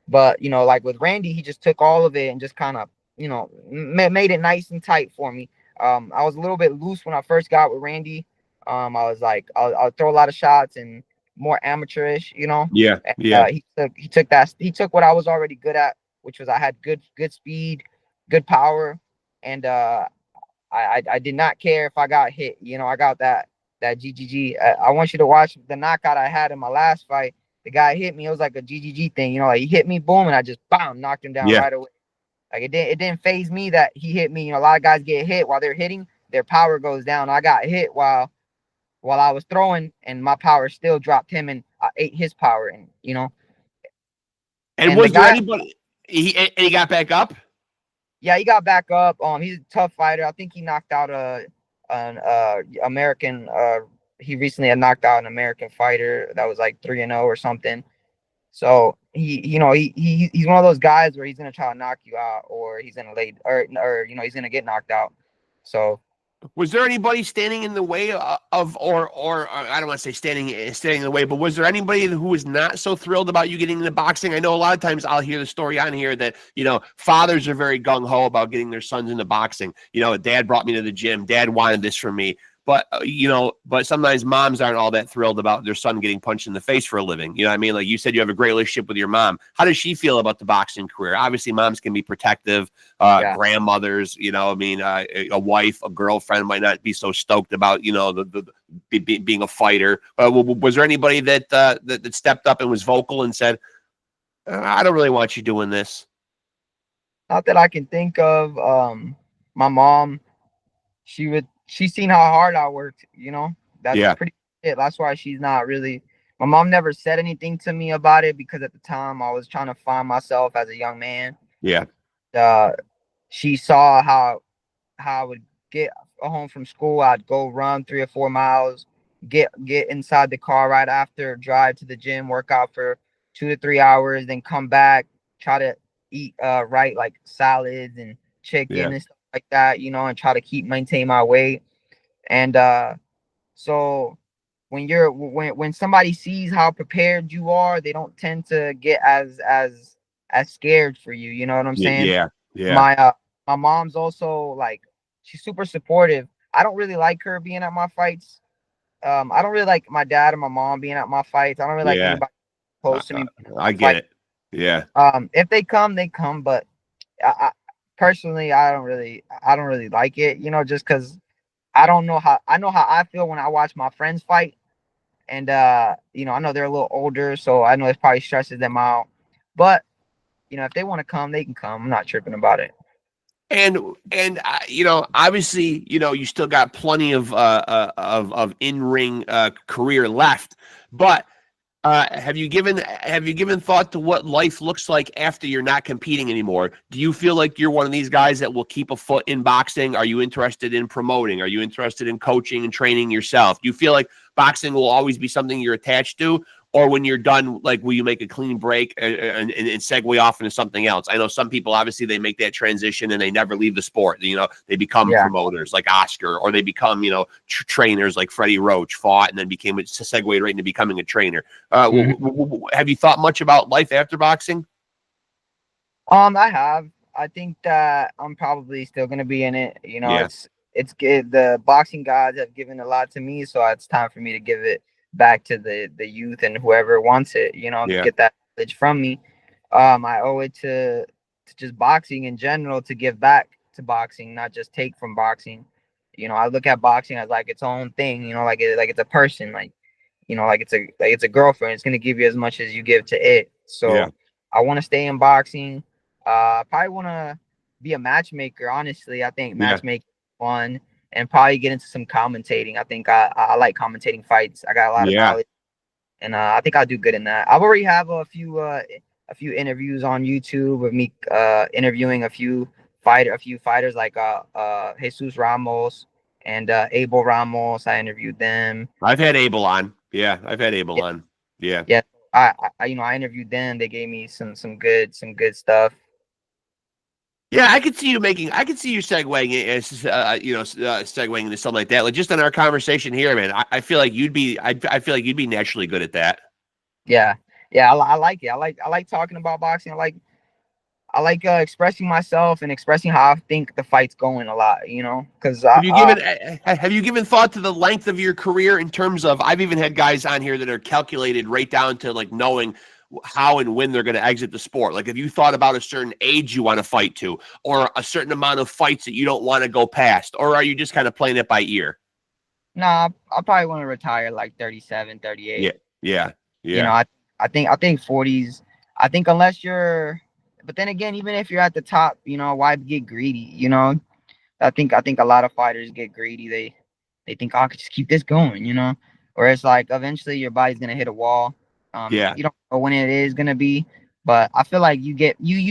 But you know, like with Randy, he just took all of it and just kind of, you know, made it nice and tight for me. I was a little bit loose when I first got with Randy. I was like, I'll throw a lot of shots and more amateurish, you know. Yeah. And, Yeah. he took what I was already good at, which was I had good speed, good power, and I did not care if I got hit. You know, I got that GGG. I want you to watch the knockout I had in my last fight. The guy hit me. It was like a GGG thing. You know, like he hit me, boom, and I just bam knocked him down Yeah. right away. Like it didn't phase me that he hit me. You know, a lot of guys get hit while they're hitting, their power goes down. I got hit while I was throwing, and my power still dropped him, and I ate his power. And you know, And and the was there guy, anybody he got back up? yeah, he got back up. He's a tough fighter. I think he knocked out an American. He recently had knocked out an American fighter that was like 3-0 or something. So you know, he's one of those guys where he's gonna try to knock you out, or he's gonna lay, or you know, he's gonna get knocked out. So Was there anybody standing in the way of, or I don't want to say standing in the way, but was there anybody who was not so thrilled about you getting into boxing? I know a lot of times I'll hear the story on here that, you know, fathers are very gung ho about getting their sons into boxing. You know, dad brought me to the gym, dad wanted this for me. But, you know, but sometimes moms aren't all that thrilled about their son getting punched in the face for a living. You know what I mean? Like you said, you have a great relationship with your mom. How does she feel about the boxing career? Obviously, moms can be protective. yeah. Grandmothers, you know, I mean, a wife, a girlfriend might not be so stoked about, you know, being a fighter. Was there anybody that stepped up and was vocal and said, I don't really want you doing this? Not that I can think of. My mom, she's seen how hard I worked, you know. That's Yeah, pretty it. That's why she's not really, my mom never said anything to me about it, because at the time I was trying to find myself as a young man. yeah, Uh she saw how I would get home from school. I'd go run 3 or 4 miles, get inside the car right after, drive to the gym, work out for 2 to 3 hours, then come back, try to eat right, like salads and yeah, chicken and stuff like that, you know, and try to maintain my weight. And so when somebody sees how prepared you are, they don't tend to get as scared for you. You know what I'm saying? yeah, yeah, My my mom's also like, she's super supportive. I don't really like her being at my fights. I don't really like my dad and my mom being at my fights. I don't really like yeah. anybody I, close to me I get fight. it. Yeah. If they come, they come. But I personally, I don't really like it. You know, just because I know how I feel when I watch my friends fight, and you know, I know they're a little older, so I know it probably stresses them out. But you know, if they want to come, they can come. I'm not tripping about it. And you know, obviously, you know, you still got plenty of in ring career left, but have you given thought to what life looks like after you're not competing anymore? Do you feel like you're one of these guys that will keep a foot in boxing? Are you interested in promoting? Are you interested in coaching and training yourself? Do you feel like boxing will always be something you're attached to? Or when you're done, like, will you make a clean break and segue off into something else? I know some people, obviously, they make that transition and they never leave the sport. You know, they become Yeah. promoters like Oscar, or they become, you know, trainers like Freddie Roach, fought and then segued right into becoming a trainer. Mhm. Have you thought much about life after boxing? I have. I think that I'm probably still gonna be in it. You know, Yeah. it's good. The boxing gods have given a lot to me, so it's time for me to give it back to the youth and whoever wants it. You know, to Yeah. get that knowledge from me. I owe it to just boxing in general to give back to boxing, not just take from boxing. You know, I look at boxing as like its own thing. You know, like it's a person. Like, you know, like it's a girlfriend. It's gonna give you as much as you give to it. Yeah. So I want to stay in boxing. I probably want to be a matchmaker. Honestly, I think Yeah. matchmaking is fun, and probably get into some commentating. I think I like commentating fights. I got a lot of Yeah. knowledge, and I think I'll do good in that. I've already have a few interviews on YouTube of me interviewing a few fighters like Jesus Ramos and Abel Ramos. I interviewed them. I've had Abel on. Yeah, I've had Abel Yeah, on. Yeah. yeah. You know, I interviewed them. They gave me some good stuff. Yeah, I could see you segueing, segueing into something like that. Like just in our conversation here, man. I feel like I feel like you'd be naturally good at that. Yeah, yeah. I like it. I like talking about boxing. I like expressing myself and expressing how I think the fight's going a lot. You know, because Have you given thought to the length of your career in terms of? I've even had guys on here that are calculated right down to like knowing how and when they're going to exit the sport. Like, have you thought about a certain age you want to fight to, or a certain amount of fights that you don't want to go past, or are you just kind of playing it by ear? nah, I probably want to retire like 37, 38. Yeah, yeah, You know, yeah. I think 40s. I think unless you're, but then again, even if you're at the top, you know, why get greedy? You know, I think a lot of fighters get greedy. They think, oh, I could just keep this going, you know. Or it's like eventually your body's gonna hit a wall. Yeah. You don't know when it is gonna be, but I feel like you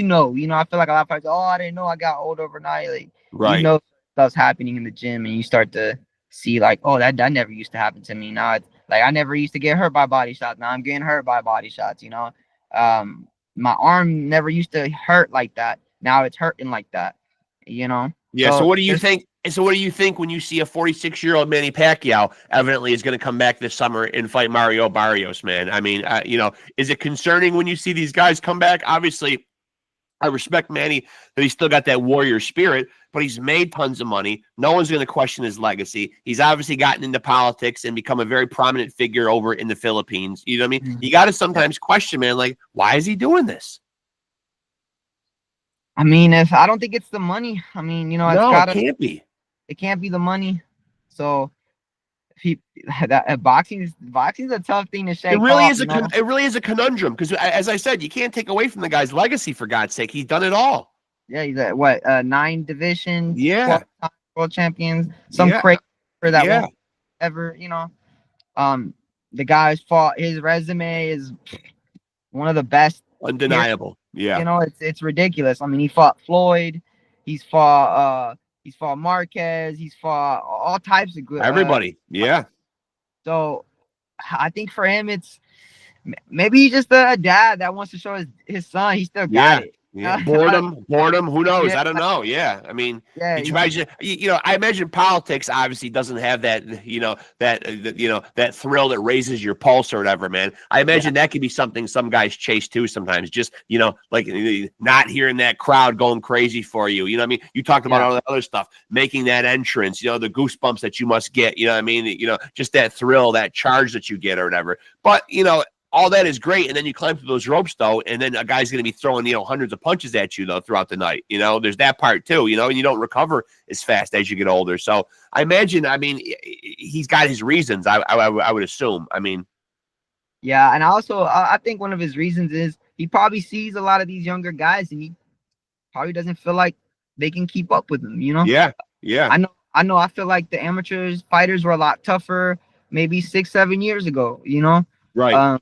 know. I feel like a lot of fighters, oh, I didn't know I got old overnight. Like, you Right. know, stuff's happening in the gym, and you start to see like, oh, that never used to happen to me. Now it's like I never used to get hurt by body shots. Now I'm getting hurt by body shots. You know, my arm never used to hurt like that. Now it's hurting like that. You know, Yeah. So so what do you there's think? So what do you think when you see a 46-year-old Manny Pacquiao evidently is going to come back this summer and fight Mario Barrios, man? I mean, is it concerning when you see these guys come back? Obviously, I respect Manny that he's still got that warrior spirit, but he's made tons of money. No one's going to question his legacy. He's obviously gotten into politics and become a very prominent figure over in the Philippines. You know what I mean? You got to sometimes question, man, like, why is he doing this? I mean, if I don't think it's the money. I mean, you know, No, it can't be. it can't be the money. So if he that boxing's a tough thing to It shake really off, is you know. it really is a conundrum because, as I said, you can't take away from the guy's legacy. For God's sake, he's done it all. Yeah, he's at what 9 divisions, Yeah, 12 world champions, some yeah, crazy for that yeah, won't ever, you know. Um, the guy's fought. His resume is one of the best. Period. undeniable. Yeah, You know, it's ridiculous. I mean, he fought Floyd, he's fought Marquez, he's fought all types of good. everybody. Yeah, So I think for him, it's maybe he's just a dad that wants to show his son he still got yeah. it. Yeah, boredom. Who knows? Yeah, I don't know. Yeah, I mean, yeah, could you imagine? I imagine politics obviously doesn't have that, that thrill that raises your pulse or whatever, man. I imagine that could be something some guys chase too sometimes. Just like not hearing that crowd going crazy for you. You know what I mean? You talked about all the other stuff, making that entrance. The goosebumps that you must get. You know what I mean? Just that thrill, that charge that you get or whatever. But all that is great, and then you climb through those ropes, though, and then a guy's going to be throwing, hundreds of punches at you, though, throughout the night. There's that part, too, and you don't recover as fast as you get older. So I imagine, he's got his reasons, I would assume. yeah, and also I think one of his reasons is he probably sees a lot of these younger guys, and he probably doesn't feel like they can keep up with them. Yeah, yeah. I know. I feel like the amateurs fighters were a lot tougher, maybe 6, 7 years ago. Right.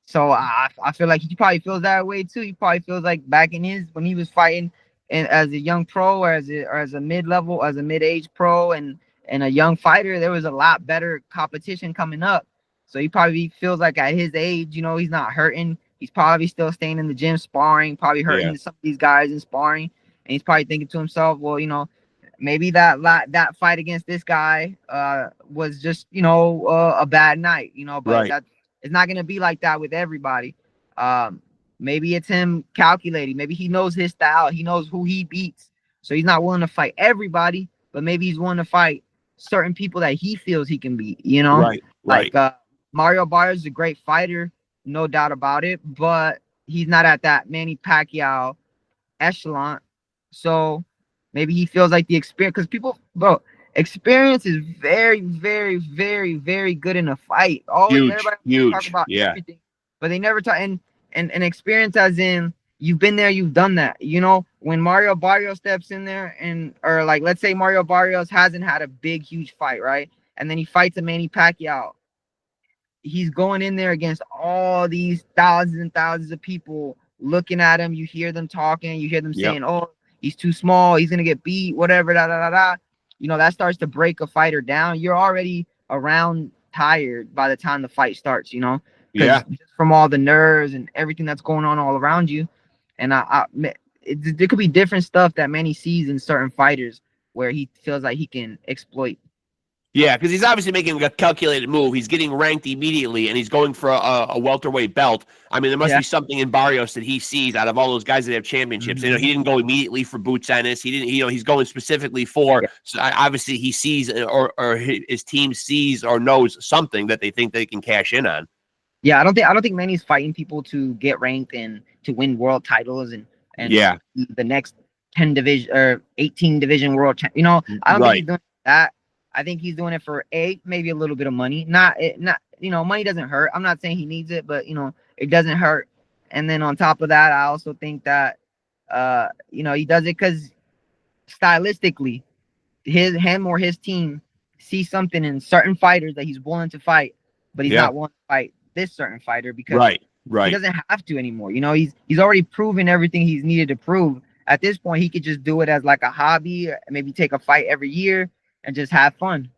So I feel like he probably feels that way too. He probably feels like back in when he was fighting and as a young pro or as a mid-level, as a mid-age pro and a young fighter, there was a lot better competition coming up. So he probably feels like at his age, he's not hurting. He's probably still staying in the gym sparring, probably hurting some of these guys in sparring. And he's probably thinking to himself, well, maybe that fight against this guy was just, a bad night, but Right. that it's not gonna be like that with everybody. maybe it's him calculating. Maybe he knows his style. He knows who he beats. So he's not willing to fight everybody, but maybe he's willing to fight certain people that he feels he can beat, you know? Right. Like Mario Barrios is a great fighter, no doubt about it, but he's not at that Manny Pacquiao echelon. So maybe he feels like the experience, because people, bro, experience is very, very, very, very good in a fight. Always, everybody talk about everything, but they never talk and experience as in you've been there, you've done that. You know, when Mario Barrios steps in there or like, let's say Mario Barrios hasn't had a big, huge fight, right? And then he fights a Manny Pacquiao. He's going in there against all these thousands and thousands of people looking at him. You hear them talking, you hear them saying, oh, he's too small, he's gonna get beat, whatever, da da da da. You know, that starts to break a fighter down. You're already around tired by the time the fight starts, you know? Just from all the nerves and everything that's going on all around you. And there could be different stuff that Manny sees in certain fighters where he feels like he can exploit. Yeah, because he's obviously making a calculated move. He's getting ranked immediately, and he's going for a welterweight belt. I mean, there must be something in Barrios that he sees out of all those guys that have championships. You know, he didn't go immediately for Boots Ennis. He didn't. You know, he's going specifically for. So obviously, he sees or his team sees or knows something that they think they can cash in on. Yeah, I don't think Manny's fighting people to get ranked and to win world titles and the next 10 division or 18 division world. You know, I don't think he's doing that. I think he's doing it for maybe a little bit of money. Not you know, money doesn't hurt. I'm not saying he needs it, but you know, it doesn't hurt. And then on top of that, I also think that you know, he does it because stylistically, him or his team see something in certain fighters that he's willing to fight, but he's not willing to fight this certain fighter because he doesn't have to anymore. You know, he's already proven everything he's needed to prove. At this point, he could just do it as like a hobby, or maybe take a fight every year and just have fun.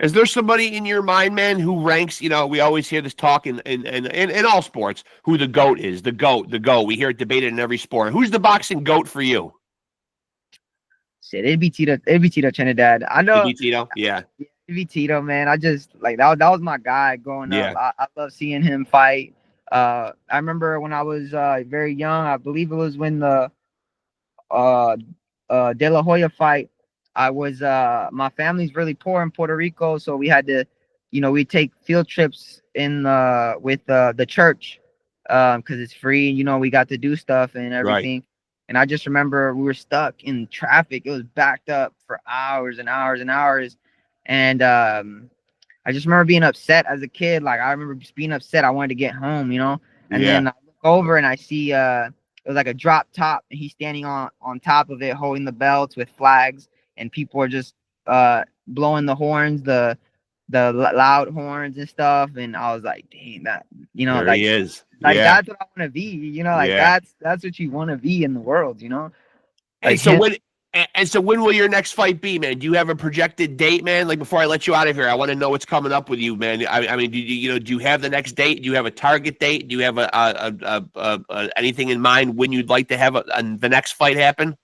Is there somebody in your mind, man, who ranks, you know, we always hear this talk in all sports, who the GOAT is, the GOAT. We hear it debated in every sport. Who's the boxing GOAT for you? Shit, it'd be Tito Trinidad. I know. It'd be Tito, yeah. It'd be Tito, man. I just, like, that was my guy growing up. I love seeing him fight. I remember when I was very young, I believe it was when the De La Hoya fight, I was my family's really poor in Puerto Rico, so we had to, you know, we take field trips in with the church because it's free, and you know, we got to do stuff and everything. And I just remember we were stuck in traffic. It was backed up for hours and hours and hours. And I just remember being upset as a kid. Like, I remember just being upset. I wanted to get home, you know? And then I look over and I see it was like a drop top, and he's standing on top of it, holding the belts with flags, and people are just blowing the horns, the loud horns and stuff. And I was like, dang, that, you know, there like, he is. Like, that's what I want to be, you know, like that's what you want to be in the world, you know? Like, so when will your next fight be, man? Do you have a projected date, man? Like, before I let you out of here, I want to know what's coming up with you, man. I mean, do you have the next date? Do you have a target date? Do you have anything in mind when you'd like to have the next fight happen?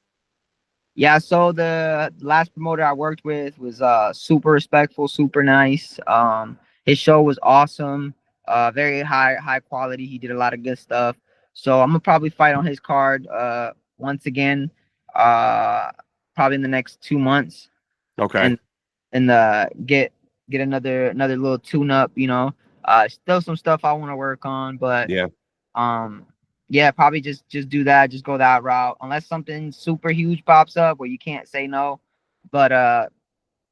Yeah, so the last promoter I worked with was super respectful, super nice. His show was awesome. Very high quality. He did a lot of good stuff. So I'm gonna probably fight on his card once again, probably in the next 2 months. Okay. And get another little tune up, you know. Still some stuff I want to work on, but probably just do that, just go that route, unless something super huge pops up where you can't say no. But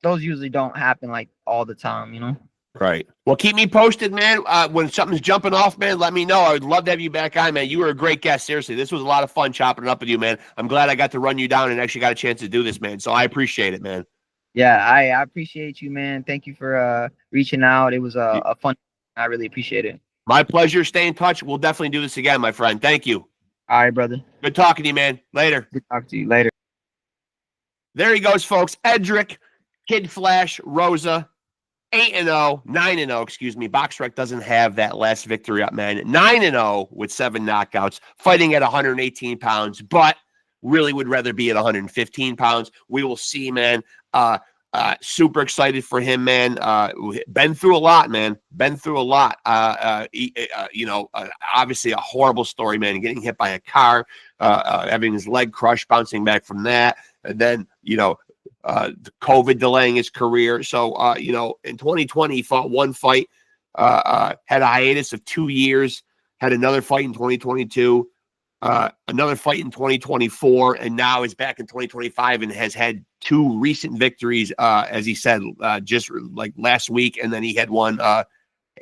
those usually don't happen like all the time, you know. Right. Well, keep me posted, man. When something's jumping off, man, let me know. I would love to have you back on, man. You were a great guest. Seriously, this was a lot of fun chopping it up with you, man. I'm glad I got to run you down and actually got a chance to do this, man. So I appreciate it, man. Yeah, I appreciate you, man. Thank you for reaching out. It was a fun. I really appreciate it. My pleasure. Stay in touch. We'll definitely do this again, my friend. Thank you. All right, brother. Good talking to you, man. Later. Good talking to you. Later. There he goes, folks. EDRIECH, Kid Flash, Rosa. 8-0, 9-0, excuse me. BoxRec doesn't have that last victory up, man. 9-0 with 7 knockouts, fighting at 118 pounds, but really would rather be at 115 pounds. We will see, man. Super excited for him, man. Been through a lot, man. Been through a lot. Obviously a horrible story, man. Getting hit by a car, having his leg crushed, bouncing back from that, and then the COVID delaying his career. So in 2020 he fought one fight, had a hiatus of 2 years, had another fight in 2022. Another fight in 2024, and now is back in 2025 and has had 2 recent victories, as he said, just like last week, and then he had one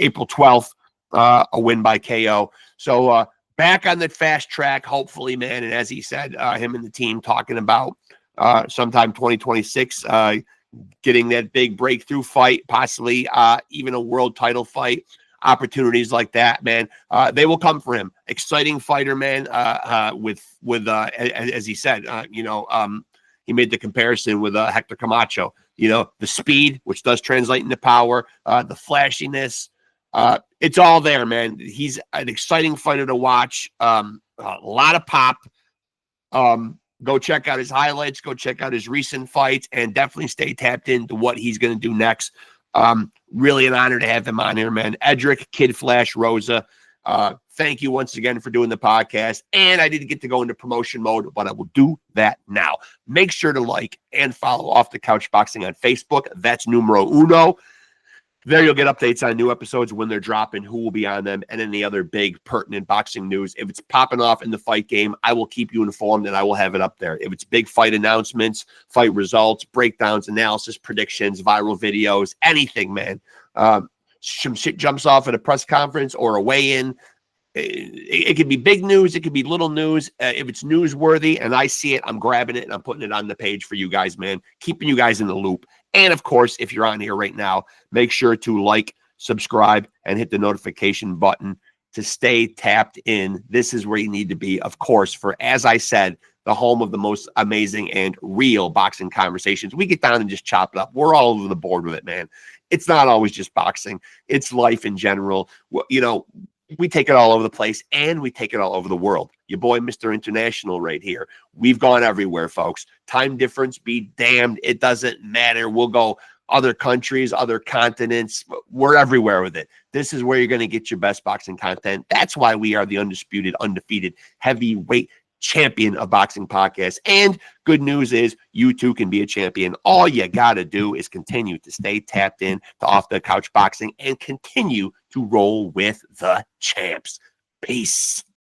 April 12th, a win by KO. So back on the fast track, hopefully, man. And as he said, him and the team talking about sometime 2026, getting that big breakthrough fight, possibly even a world title fight. Opportunities like that, man, they will come for him. Exciting fighter, man. As he said, he made the comparison with Hector Camacho. The speed, which does translate into power, the flashiness. It's all there, man. He's an exciting fighter to watch. A lot of pop. Go check out his highlights. Go check out his recent fights, and definitely stay tapped into what he's going to do next. Really an honor to have him on here, man. EDRIECH, Kid Flash, Rosa. Thank you once again for doing the podcast. And I didn't get to go into promotion mode, but I will do that now. Make sure to like and follow Off the Couch Boxing on Facebook. That's numero uno. There you'll get updates on new episodes when they're dropping, who will be on them, and any other big pertinent boxing news. If it's popping off in the fight game, I will keep you informed and I will have it up there. If it's big fight announcements, fight results, breakdowns, analysis, predictions, viral videos, anything, man. Some shit jumps off at a press conference or a weigh-in. It could be big news. It could be little news. If it's newsworthy and I see it, I'm grabbing it and I'm putting it on the page for you guys, man. Keeping you guys in the loop. And of course, if you're on here right now, make sure to like, subscribe, and hit the notification button to stay tapped in. This is where you need to be, of course, for, as I said, the home of the most amazing and real boxing conversations. We get down and just chop it up. We're all over the board with it, man. It's not always just boxing. It's life in general. We take it all over the place, and we take it all over the world. Your boy, Mr. International, right here. We've gone everywhere, folks. Time difference be damned. It doesn't matter. We'll go other countries, other continents. We're everywhere with it. This is where you're going to get your best boxing content. That's why we are the undisputed, undefeated heavyweight champion of boxing podcasts. And good news is you too can be a champion. All you got to do is continue to stay tapped in to Off the Couch Boxing and continue to roll with the champs. Peace.